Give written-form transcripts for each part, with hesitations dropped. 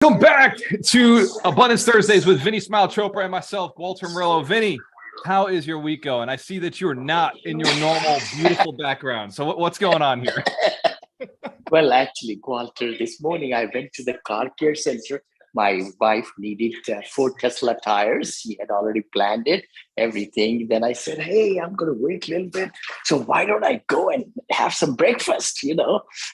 Welcome back to Abundance Thursdays with Vinney Smile Chopra and myself, Walter Murillo. Vinney, how is your week going? I see that you're not in your normal, beautiful background. So what's going on here? Well, actually, Walter, this morning I went to the car care center. My wife needed 4 Tesla tires. She had already planned it, everything. Then I said, hey, I'm going to wait a little bit. So why don't I go and have some breakfast,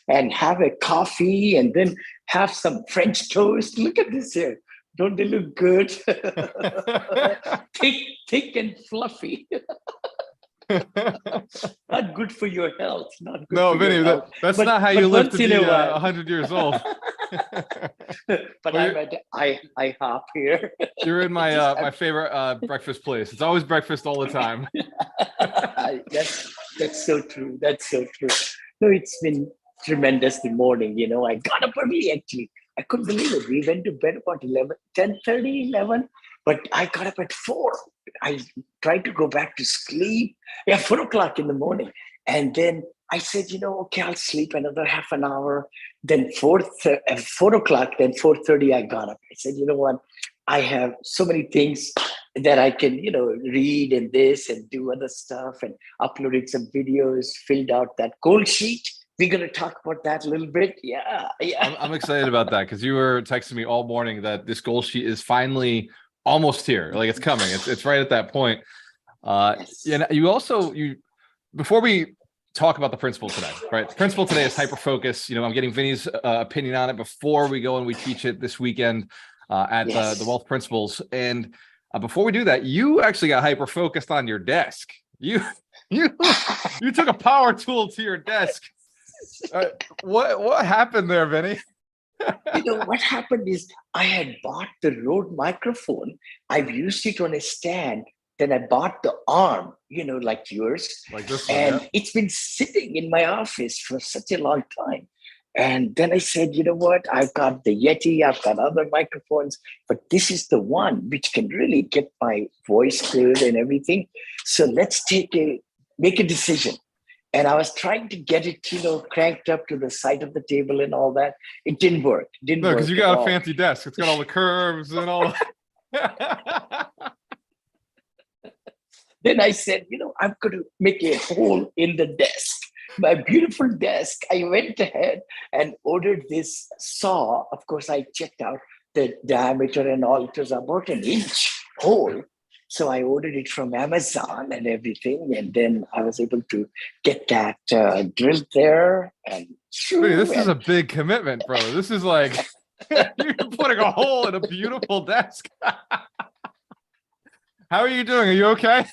and have a coffee and then have some French toast. Look at this here. Don't they look good? thick and fluffy. Not good for your health. Not good. No, Vinney, that's not how you live to be 100 years old. But I'm at IHOP here. You're in my my favorite breakfast place. It's always breakfast all the time. That's so true. That's so true. No, it's been tremendous the morning. I got up early actually. I couldn't believe it. We went to bed about 10:30, 11, but I got up at 4. I tried to go back to sleep. 4 o'clock in the morning. And then I said, okay, I'll sleep another half an hour. Then 4 o'clock, then 4:30, I got up. I said, you know what? I have so many things that I can, read and this and do other stuff, and uploaded some videos, filled out that goal sheet. We're going to talk about that a little bit. Yeah. I'm excited about that because you were texting me all morning that this goal sheet is finally almost here. Like it's coming. It's right at that point. Yes. You before we talk about the principle today, right? The principle today is hyper focus. I'm getting Vinney's opinion on it before we go and we teach it this weekend at the Wealth Principles. And before we do that, you actually got hyper focused on your desk. You took a power tool to your desk. What happened there, Vinney? What happened is I had bought the Rode microphone. I've used it on a stand. Then I bought the arm, like yours. Like this one, and it's been sitting in my office for such a long time. And then I said, you know what? I've got the Yeti, I've got other microphones, but this is the one which can really get my voice good and everything. So let's make a decision. And I was trying to get it, cranked up to the side of the table and all that. It didn't work. No, because you got a fancy desk. It's got all the curves and all. Then I said, I'm going to make a hole in the desk. My beautiful desk. I went ahead and ordered this saw. Of course, I checked out the diameter and all. It was about an inch hole. So I ordered it from Amazon and everything. And then I was able to get that drilled there. And this is a big commitment, bro. This is like you're putting a hole in a beautiful desk. How are you doing? Are you okay?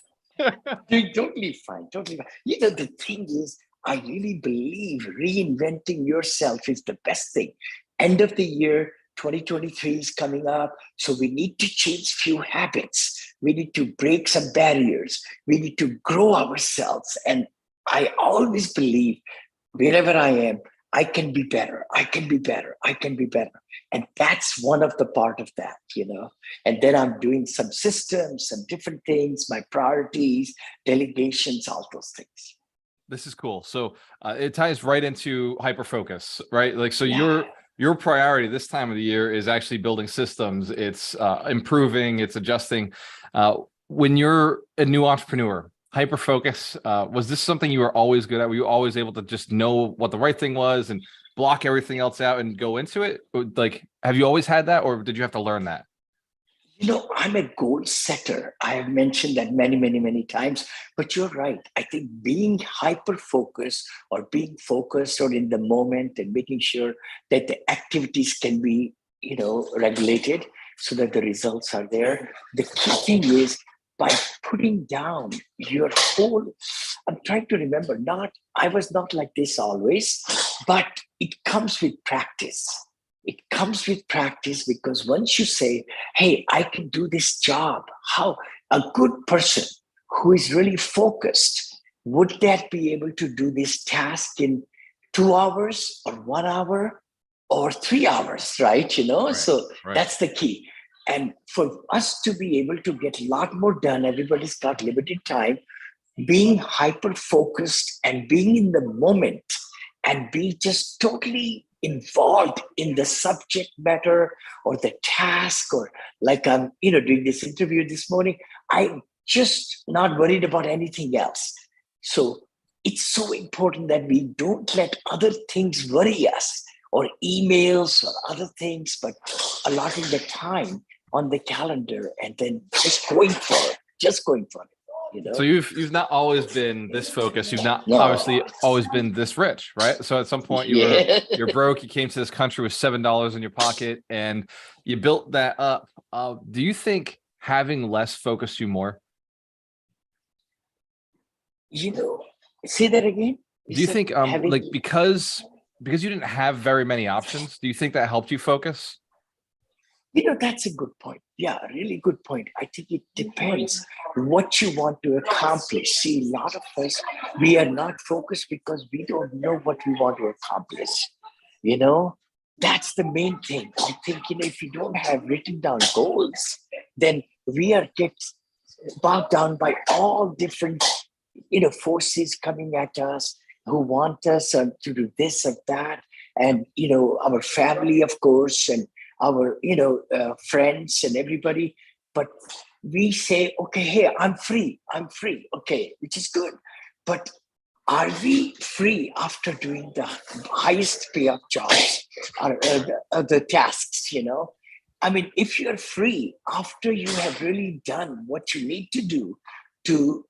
Doing totally fine. The thing is, I really believe reinventing yourself is the best thing. End of the year, 2023 is coming up. So we need to change few habits. We need to break some barriers. We need to grow ourselves. And I always believe wherever I am, I can be better. I can be better. I can be better. And that's one of the part of that, And then I'm doing some systems, some different things, my priorities, delegations, all those things. This is cool. So it ties right into hyper focus, right? Like, so your priority this time of the year is actually building systems. It's improving, it's adjusting. When you're a new entrepreneur, hyper focus, was this something you were always good at? Were you always able to just know what the right thing was and block everything else out and go into it? Like, have you always had that, or did you have to learn that? I'm a goal setter. I have mentioned that many, many, many times, but you're right. I think being hyper-focused or being focused or in the moment and making sure that the activities can be, regulated so that the results are there. The key thing is by putting down your whole, I'm trying to remember, I was not like this always, but it comes with practice. It comes with practice because once you say, hey, I can do this job, how a good person who is really focused, would that be able to do this task in 2 hours or 1 hour or 3 hours, right? Right, so right. That's the key. And for us to be able to get a lot more done, everybody's got limited time, being hyper-focused and being in the moment and be just totally involved in the subject matter or the task, or like I'm, doing this interview this morning, I'm just not worried about anything else. So it's so important that we don't let other things worry us, or emails or other things, but allotting the time on the calendar and then just going for it, So you've not always been this focused. You've not No. obviously always been this rich, right? So at some point you're broke. You came to this country with $7 in your pocket, and you built that up. Do you think having less focused you more? Say that again. Do you think like because you didn't have very many options, do you think that helped you focus? That's a good point. Yeah, a really good point. I think it depends what you want to accomplish. See, a lot of us, we are not focused because we don't know what we want to accomplish. That's the main thing. I think, if you don't have written down goals, then we are get bogged down by all different, forces coming at us who want us to do this or that. And, our family, of course, and our friends and everybody, but we say, okay, hey, I'm free, okay, which is good, but are we free after doing the highest payout jobs, or the tasks? I mean, if you're free after you have really done what you need to do to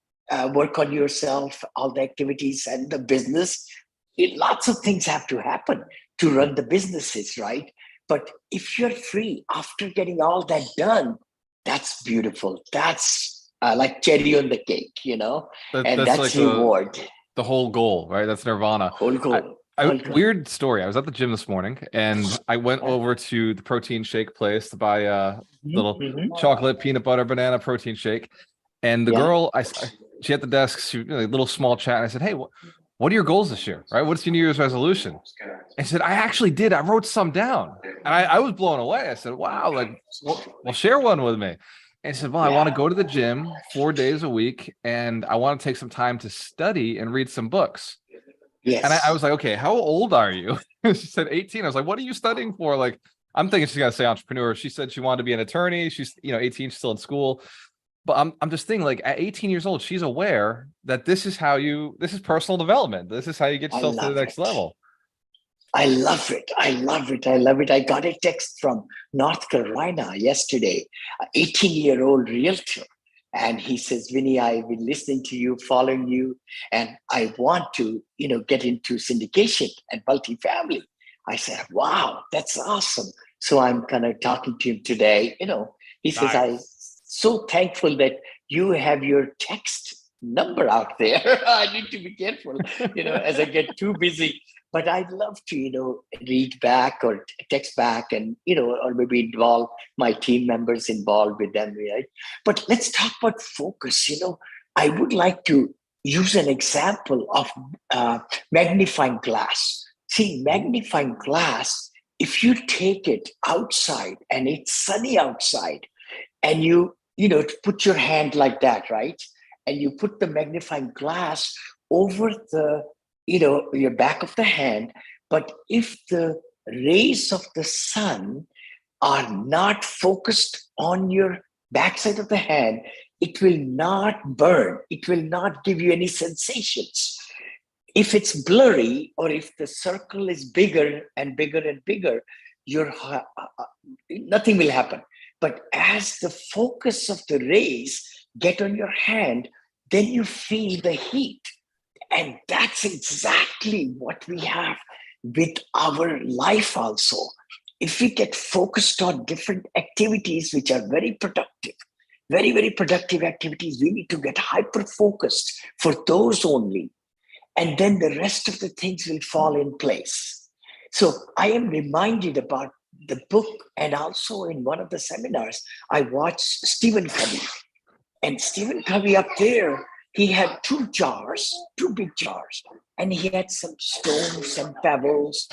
work on yourself, all the activities and the business, lots of things have to happen to run the businesses, right? But if you're free after getting all that done, that's beautiful. That's like cherry on the cake, and that's like reward. The whole goal, right? That's nirvana. Whole goal. Weird story. I was at the gym this morning, and I went over to the protein shake place to buy a little chocolate, peanut butter, banana protein shake. And the girl, she at the desk, a little small chat. And I said, "Hey, what are your goals this year? Right? What's your New Year's resolution?" I said, "I actually did. I wrote some down." And I was blown away. I said, "Wow, like, well, share one with me." And I said, "Well, I want to go to the gym 4 days a week, and I want to take some time to study and read some books." Yes. And I was like, "Okay, how old are you?" She said 18. I was like, "What are you studying for?" Like, I'm thinking she's got to say entrepreneur. She said she wanted to be an attorney. She's 18, she's still in school. But I'm just thinking, like, at 18 years old, she's aware that this is personal development. This is how you get yourself to the next level. I love it. I got a text from North Carolina yesterday, an 18-year-old realtor. And he says, Vinney, I've been listening to you, following you, and I want to, get into syndication and multifamily. I said, wow, that's awesome. So I'm kind of talking to him today. He says, I'm so thankful that you have your text number out there. I need to be careful, as I get too busy. But I'd love to, read back or text back and, or maybe involve my team members involved with them, right? But let's talk about focus. I would like to use an example of magnifying glass. See, magnifying glass, if you take it outside and it's sunny outside and you put your hand like that, right? And you put the magnifying glass over the your back of the hand. But if the rays of the sun are not focused on your backside of the hand, it will not burn. It will not give you any sensations. If it's blurry, or if the circle is bigger and bigger and bigger, nothing will happen. But as the focus of the rays get on your hand, then you feel the heat. And that's exactly what we have with our life also. If we get focused on different activities, which are very productive, very, very productive activities, we need to get hyper-focused for those only. And then the rest of the things will fall in place. So I am reminded about the book, and also in one of the seminars, I watched Stephen Covey. And Stephen Covey up there, he had two big jars, and he had some stones, some pebbles,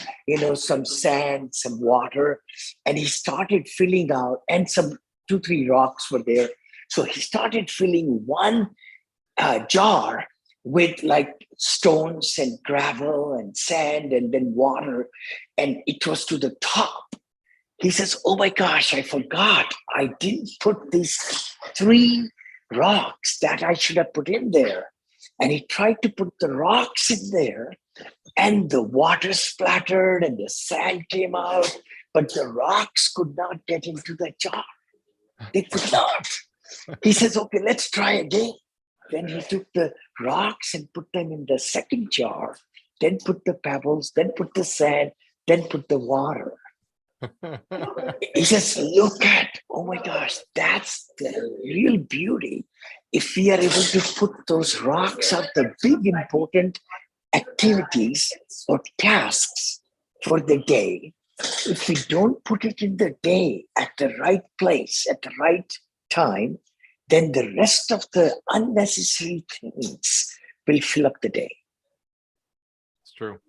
some sand, some water, and he started filling out, and some 2-3 rocks were there. So he started filling one jar with like stones and gravel and sand and then water, and it was to the top. He says, "Oh my gosh, I forgot. I didn't put these 3 rocks that I should have put in there." And he tried to put the rocks in there, and the water splattered and the sand came out, but the rocks could not get into the jar. They could not. He says, "Okay, let's try again." Then he took the rocks and put them in the second jar, then put the pebbles, then put the sand, then put the water. He says, "Look at, oh my gosh, that's the real beauty. If we are able to put those rocks on the big important activities or tasks for the day, if we don't put it in the day at the right place, at the right time, then the rest of the unnecessary things will fill up the day." It's true.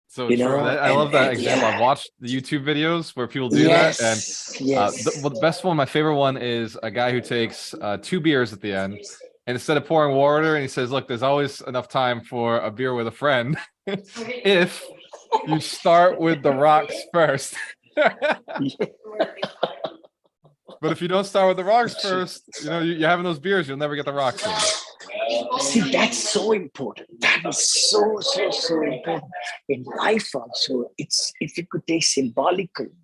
So You true. know, I love that and example. yeah. I've watched the YouTube videos where people do that. And Yes. the best one, my favorite one, is a guy who takes 2 beers at the end. And instead of pouring water, and he says, "Look, there's always enough time for a beer with a friend if you start with the rocks first." But if you don't start with the rocks first, you're having those beers, you'll never get the rocks in. See, that's so important. That is so important in life also. It's, if you could take symbolically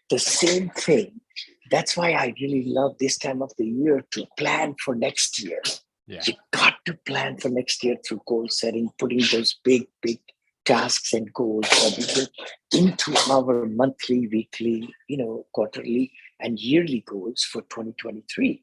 the same thing. That's why I really love this time of the year to plan for next year. Yeah. You got to plan for next year through goal setting, putting those big tasks and goals into our monthly, weekly, quarterly and yearly goals for 2023.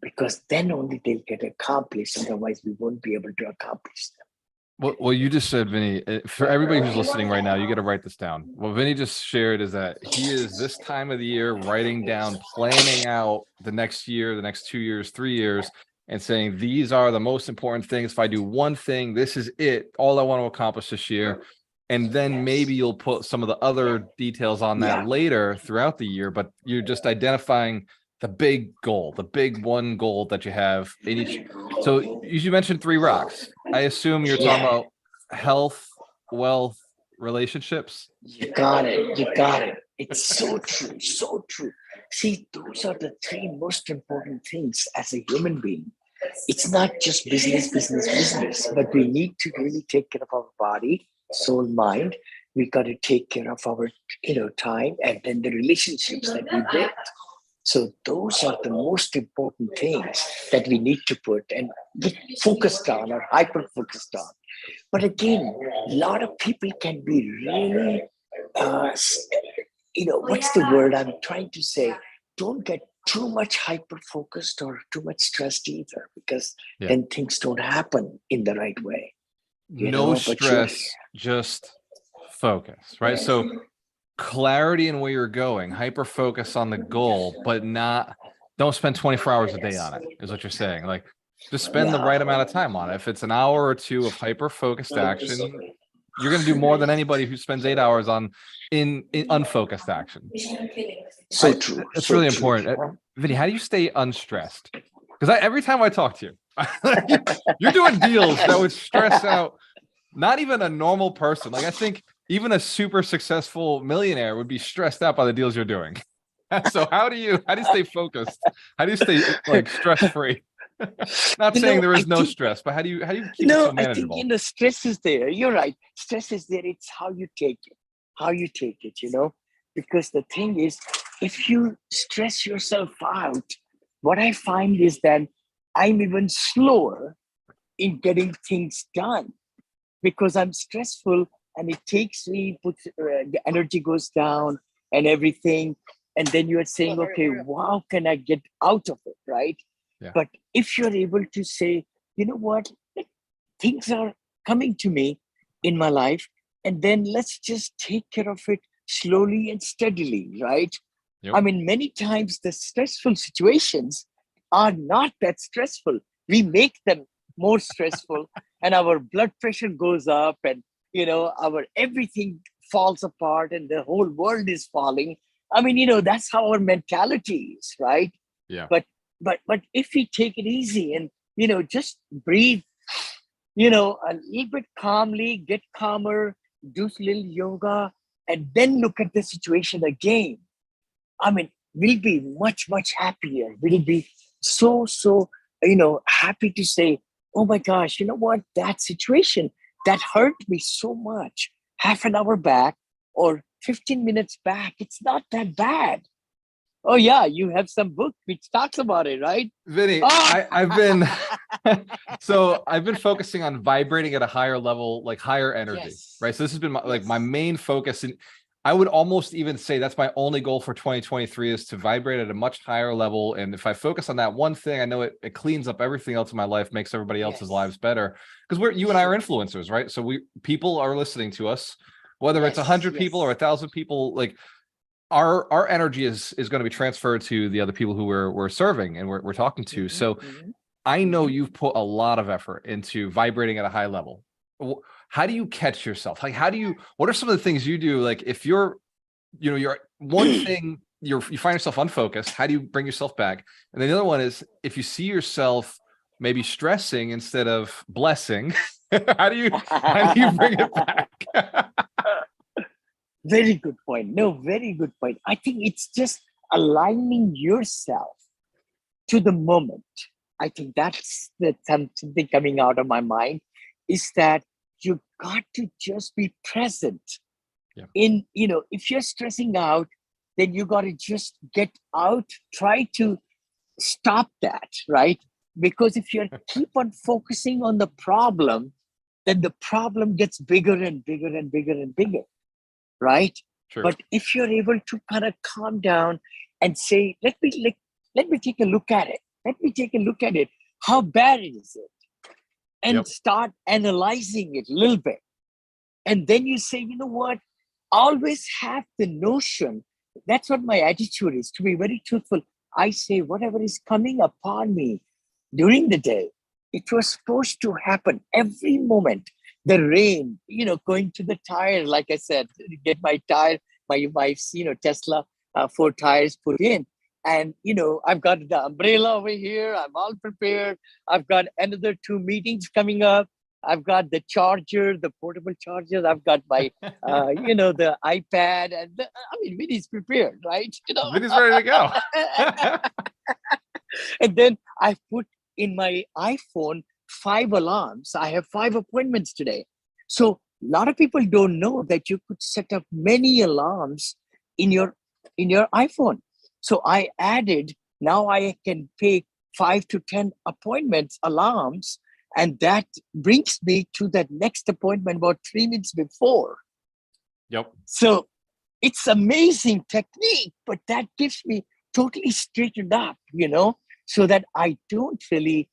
Because then only they'll get accomplished. Otherwise, we won't be able to accomplish them. Well, you just said, Vinney, for everybody who's listening right now, you got to write this down. What Vinney just shared is that he is this time of the year writing down, planning out the next year, the next 2 years, 3 years, and saying, these are the most important things. If I do one thing, this is it, all I want to accomplish this year. And then maybe you'll put some of the other details on that later throughout the year, but you're just identifying the big goal, the big one goal that you have in each. So you mentioned 3 rocks. I assume you're talking about health, wealth, relationships. You got it. It's so true, so true. See, those are the 3 most important things as a human being. It's not just business, but we need to really take care of our body, soul, mind. We got to take care of our, time, and then the relationships that we build. So those are the most important things that we need to put and get focused on or hyper focused on. But again, a lot of people can be really, what's the word I'm trying to say? Don't get too much hyper focused or too much stressed either, because then things don't happen in the right way. No stress, just focus, right? So clarity in where you're going, hyper focus on the goal, but don't spend 24 hours a day on it, is what you're saying. Like, just spend the right amount of time on it. If it's an hour or 2 of hyper focused action, you're going to do more than anybody who spends 8 hours in unfocused action. So true. It's really important. Vinney, how do you stay unstressed? Because every time I talk to you, you're doing deals that would stress out not even a normal person. Like, I think even a super successful millionaire would be stressed out by the deals you're doing. So how do you stay focused? How do you stay like stress-free? Not saying there is no stress, but how do you keep it so manageable? I think, stress is there. You're right. Stress is there. It's how you take it, because the thing is, if you stress yourself out, what I find is that I'm even slower in getting things done because I'm stressful, and it takes me, the energy goes down and everything. And then you are saying, okay, how can I get out of it, right? Yeah. But if you're able to say, you know what, things are coming to me in my life, and then let's just take care of it slowly and steadily, right? Yep. I mean, many times the stressful situations are not that stressful. We make them more stressful and our blood pressure goes up, and, our everything falls apart and the whole world is falling. I mean, that's how our mentality is, right? Yeah. But if we take it easy and, just breathe a little bit calmly, get calmer, do a little yoga, and then look at the situation again. I mean, we'll be much, much happier. We'll be so, happy to say, oh my gosh, you know what? That situation that hurt me so much, half an hour back or 15 minutes back, it's not that bad. Oh, yeah, you have some book which talks about it, right? Vinny, Oh, I've been so I've been focusing on vibrating at a higher level, like higher energy, yes. right? So this has been like my Yes. main focus, and I would almost even say that's my only goal for 2023 is to vibrate at a much higher level. And if I focus on that one thing, I know it cleans up everything else in my life, makes everybody else's Yes. lives better. Because you and I are influencers, right? So people are listening to us, whether it's Yes. 100 people or Yes. 1,000 people, like our energy is going to be transferred to the other people who we're serving and we're talking to. Mhm, So mhm, I know mhm. you've put a lot of effort into vibrating at a high level. How do you catch yourself? Like, what are some of the things you do? Like if you're one thing, you find yourself unfocused, how do you bring yourself back? And then the other one is if you see yourself maybe stressing instead of blessing, how do you bring it back? Very good point. No, very good point. I think it's just aligning yourself to the moment. I think that's something coming out of my mind is that you got to just be present Yeah. if you're stressing out, then you got to just get out, try to stop that, right? Because if you keep on focusing on the problem, then the problem gets bigger and bigger and bigger and bigger, right? True. But if you're able to kind of calm down and say, let me take a look at it. Let me take a look at it. How bad is it? And Yep. start analyzing it a little bit. And then you say, you know what? Always have the notion. That's what my attitude is, to be very truthful. I say, whatever is coming upon me during the day, it was supposed to happen every moment. The rain, going to the tire, like I said, get my tire, my wife's, Tesla 4 tires put in. And, I've got the umbrella over here. I'm all prepared. I've got another 2 meetings coming up. I've got the charger, the portable charger. I've got my, the iPad. And Vinny's prepared, right? Vinny's ready to go. And then I put in my iPhone 5 alarms. I have 5 appointments today. So a lot of people don't know that you could set up many alarms in your iPhone. So I added, now I can pick 5 to 10 appointments alarms, and that brings me to that next appointment about 3 minutes before. Yep. So it's amazing technique, but that gives me totally straightened up, so that I don't really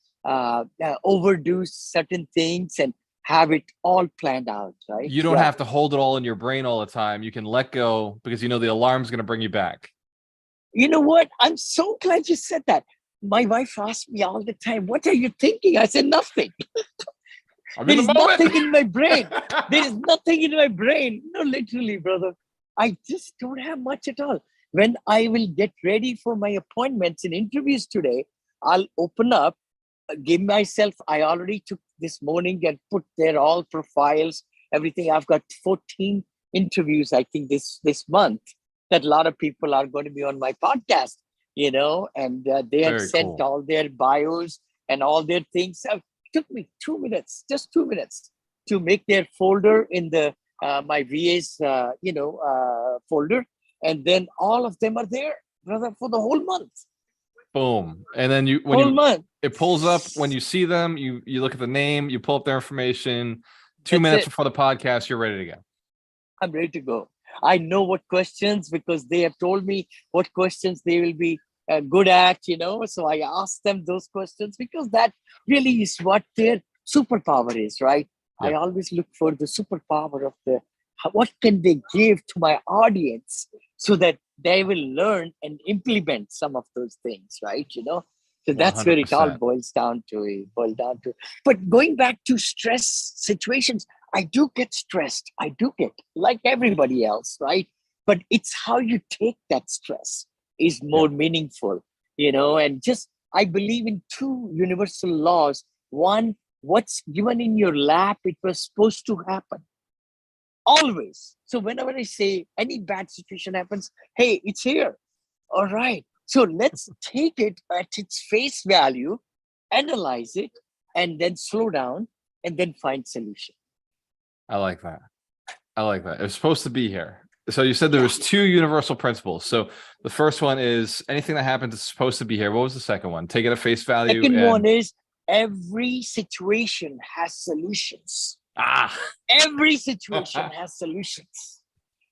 overdo certain things and have it all planned out, right? You don't Yeah. have to hold it all in your brain all the time. You can let go because you know the alarm's going to bring you back. You know what? I'm so glad you said that. My wife asks me all the time, what are you thinking? I said, nothing. I'm in There the is moment. nothing in my brain. There is nothing in my brain. No, literally, brother. I just don't have much at all. When I will get ready for my appointments and interviews today, I'll open up, give myself, I already took this morning and put there all profiles, everything. I've got 14 interviews, I think, this month, that a lot of people are going to be on my podcast, and they have Very sent cool. all their bios and all their things. So it took me 2 minutes, just 2 minutes, to make their folder in the my VA's folder, and then all of them are there, brother, for the whole month. Boom. And then Whole month. it pulls up when you see them, you look at the name, you pull up their information. 2 That's minutes it. before the podcast, you're ready to go. I'm ready to go. I know what questions, because they have told me what questions they will be good at, So I ask them those questions because that really is what their superpower is, right? I Yeah. always look for the superpower of what can they give to my audience so that they will learn and implement some of those things, right? So that's where it all 100%. boils down to. But going back to stress situations, I do get stressed. I do get, like everybody else, right? But it's how you take that stress is more Yep. meaningful, and just I believe in two universal laws. One, what's given in your lap, it was supposed to happen. Always. So whenever I say any bad situation happens, hey, it's here. All right. So let's take it at its face value, analyze it, and then slow down and then find solution. I like that. I like that. It's supposed to be here. So you said there Yeah. was two universal principles. So the first one is anything that happens is supposed to be here. What was the second one? Take it at face value. Second one And is every situation has solutions. Every situation has solutions.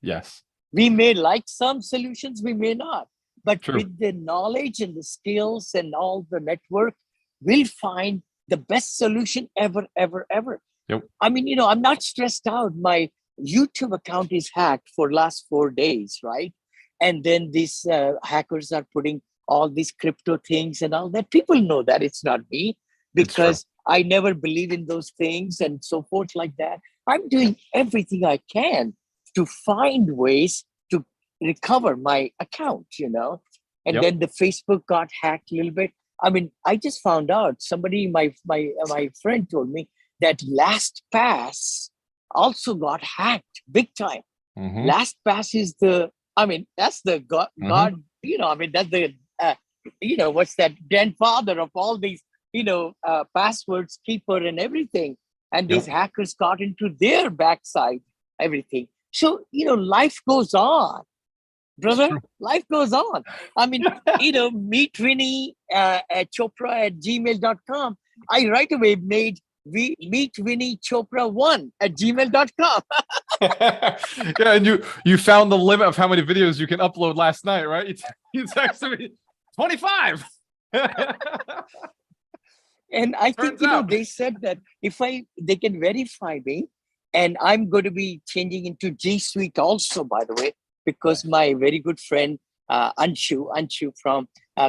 Yes. We may like some solutions, we may not. But True. with the knowledge and the skills and all the network, we'll find the best solution ever, ever, ever. Yep. I mean, I'm not stressed out. My YouTube account is hacked for last 4 days, right? And then these hackers are putting all these crypto things and all that. People know that it's not me because I never believe in those things and so forth like that. I'm doing everything I can to find ways to recover my account, and then the Facebook got hacked a little bit. I mean, I just found out somebody, my friend told me that LastPass also got hacked big time. Mm-hmm. LastPass is that's the God, that's the, what's that grandfather of all these, passwords keeper and everything. And these hackers got into their backside, everything. So, life goes on, brother. Life goes on. I mean, meet Vinney Chopra at gmail.com. I right away made meet Vinney Chopra 1 at gmail.com. Yeah, and you found the limit of how many videos you can upload last night, right? You texted me 25. And I think, they said that if they can verify me, and I'm going to be changing into G Suite also, by the way, because my very good friend, Anshu from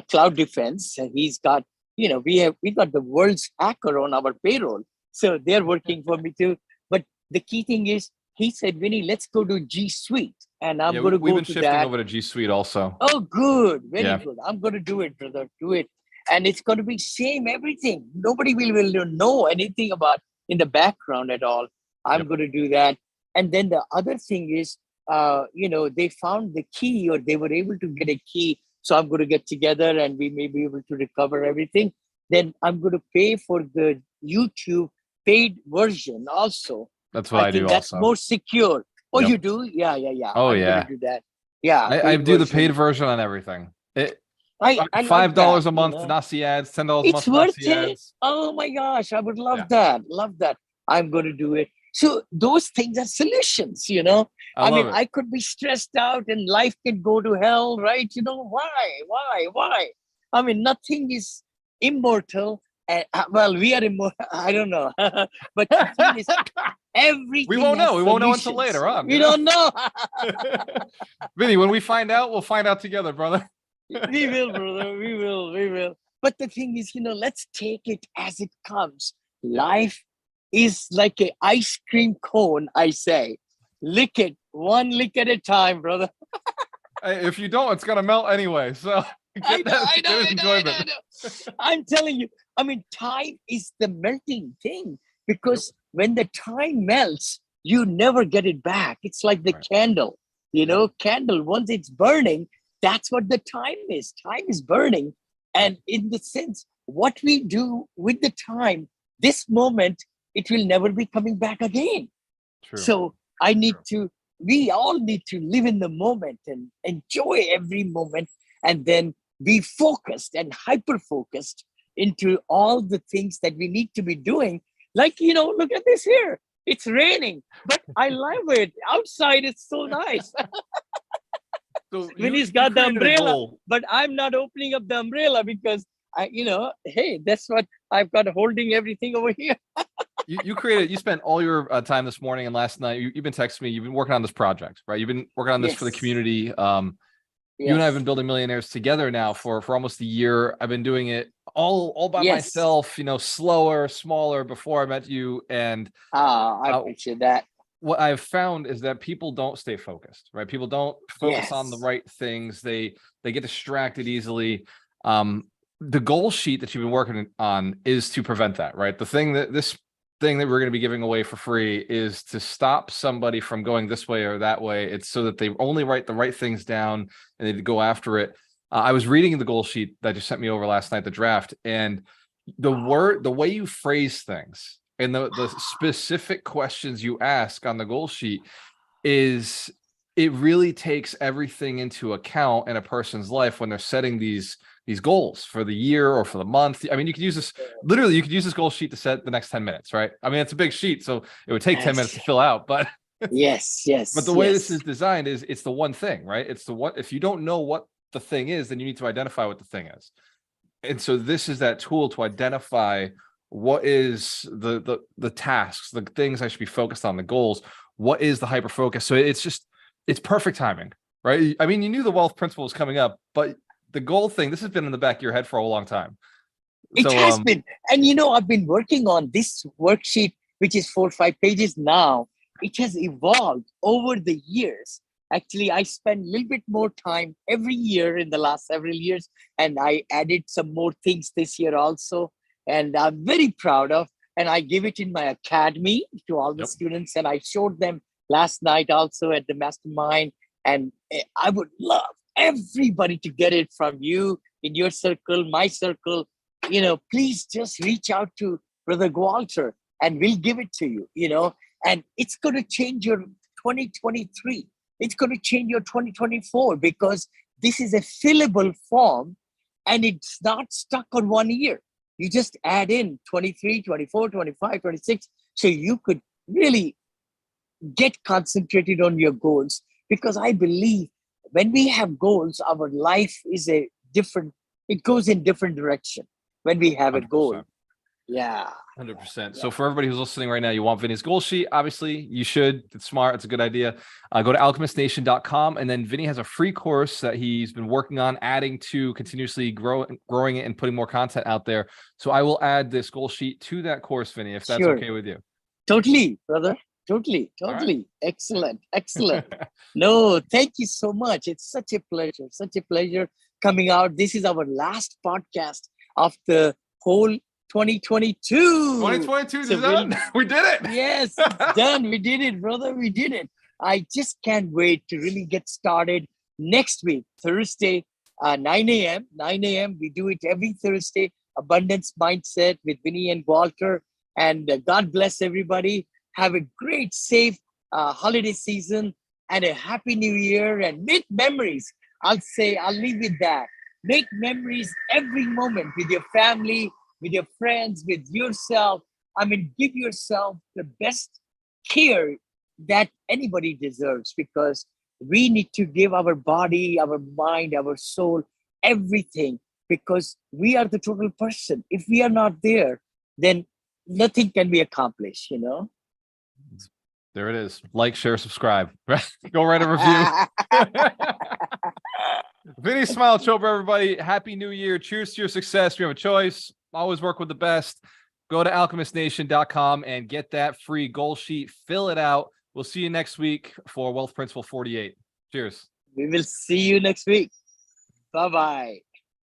Cloud Defense, he's got, we got the world's hacker on our payroll. So they're working for me too. But the key thing is, he said, Vinney, let's go to G Suite. And I'm going to go to that. We've been shifting over to G Suite also. Oh, good. Very good. I'm going to do it, brother. Do it. And it's going to be same everything. Nobody will know anything about in the background at all. I'm going to do that. And then the other thing is, they found the key, or they were able to get a key. So I'm going to get together and we may be able to recover everything. Then I'm going to pay for the YouTube paid version also. That's what I do. That's also more secure. Oh, you do? Yeah. Oh, I'm going to do that. Yeah. I do the paid version on everything. $5 a month to not see ads, $10 a month it's to worth not see it. ads. Oh my gosh, I would love that. Love that. I'm going to do it. So those things are solutions, I could be stressed out and life can go to hell, right? Why? I mean, nothing is immortal. Well, we are immortal. I don't know. But the thing is, everything we won't know. We won't know until solutions. later on. We don't know. Vinney, when we find out, we'll find out together, brother. We will, brother. We will. But the thing is, let's take it as it comes. Life is like an ice cream cone, I say. Lick it, one lick at a time, brother. If you don't, it's going to melt anyway. So I know. I'm telling you, I mean, time is the melting thing, because when the time melts, you never get it back. It's like the candle, candle, once it's burning, that's what the time is. Time is burning. And in the sense, what we do with the time, this moment, it will never be coming back again. True. So we all need to live in the moment and enjoy every moment, and then be focused and hyper-focused into all the things that we need to be doing. Like, look at this here. It's raining, but I love it. Outside, it's so nice. So Vinney's got the umbrella, but I'm not opening up the umbrella because hey, that's what I've got holding everything over here. You spent all your time this morning and last night. You've been texting me. You've been working on this project, right? You've been working on this for the community. You and I have been building Millionaires together now for almost a year. I've been doing it all by myself, slower, smaller before I met you. And I appreciate that. What I've found is that people don't stay focused, right? People don't focus on the right things. They get distracted easily. the goal sheet that you've been working on is to prevent that, right? This thing that we're going to be giving away for free is to stop somebody from going this way or that way. It's so that they only write the right things down and they go after it. I was reading the goal sheet that you sent me over last night, the draft, and the way you phrase things and the specific questions you ask on the goal sheet is, it really takes everything into account in a person's life when they're setting these goals for the year or for the month. I mean, you could use this, literally, you could use this goal sheet to set the next 10 minutes, right? I mean, it's a big sheet, so it would take 10 minutes to fill out, but yes. but the way this is designed is it's the one thing, right? It's the what, if you don't know what the thing is, then you need to identify what the thing is. And so this is that tool to identify what is the tasks, the things I should be focused on, the goals, what is the hyper focus. So it's perfect timing, right? I mean, you knew the wealth principle was coming up, but the goal thing, this has been in the back of your head for a long time. It has been. And I've been working on this worksheet, which is 4 or 5 pages now. It has evolved over the years. Actually, I spend a little bit more time every year in the last several years, and I added some more things this year also. And I'm very proud of, and I give it in my academy to all the students, and I showed them last night also at the mastermind. And I would love everybody to get it from you in your circle, my circle. Please just reach out to Brother Walter and we'll give it to you, and it's going to change your 2023. It's going to change your 2024, because this is a fillable form and it's not stuck on 1 year. You just add in 23, 24, 25, 26. So you could really get concentrated on your goals, because I believe when we have goals, our life is it goes in different direction when we have 100%. A goal. Yeah. 100%. So for everybody who's listening right now, you want Vinney's goal sheet. Obviously you should. It's smart. It's a good idea. Go to alchemistnation.com. And then Vinney has a free course that he's been working on adding to, continuously growing it and putting more content out there. So I will add this goal sheet to that course, Vinney, if that's okay with you. Totally, brother. Totally. Right. Excellent. No, thank you so much. It's such a pleasure coming out. This is our last podcast of the whole 2022. 2022 is done. We did it. Yes, it's done. We did it, brother. We did it. I just can't wait to really get started next week, Thursday, 9 a.m. 9 a.m. We do it every Thursday. Abundance Mindset with Vinney and Walter. And God bless everybody. Have a great, safe holiday season and a happy new year, and make memories. I'll leave with that. Make memories every moment with your family, with your friends, with yourself. I mean, give yourself the best care that anybody deserves, because we need to give our body, our mind, our soul, everything, because we are the total person. If we are not there, then nothing can be accomplished, There it is. Like, share, subscribe. Go write a review. Vinney Smile Chopra, everybody. Happy New Year. Cheers to your success. You have a choice. Always work with the best. Go to alchemistnation.com and get that free goal sheet. Fill it out. We'll see you next week for Wealth Principle 48. Cheers. We will see you next week. Bye-bye.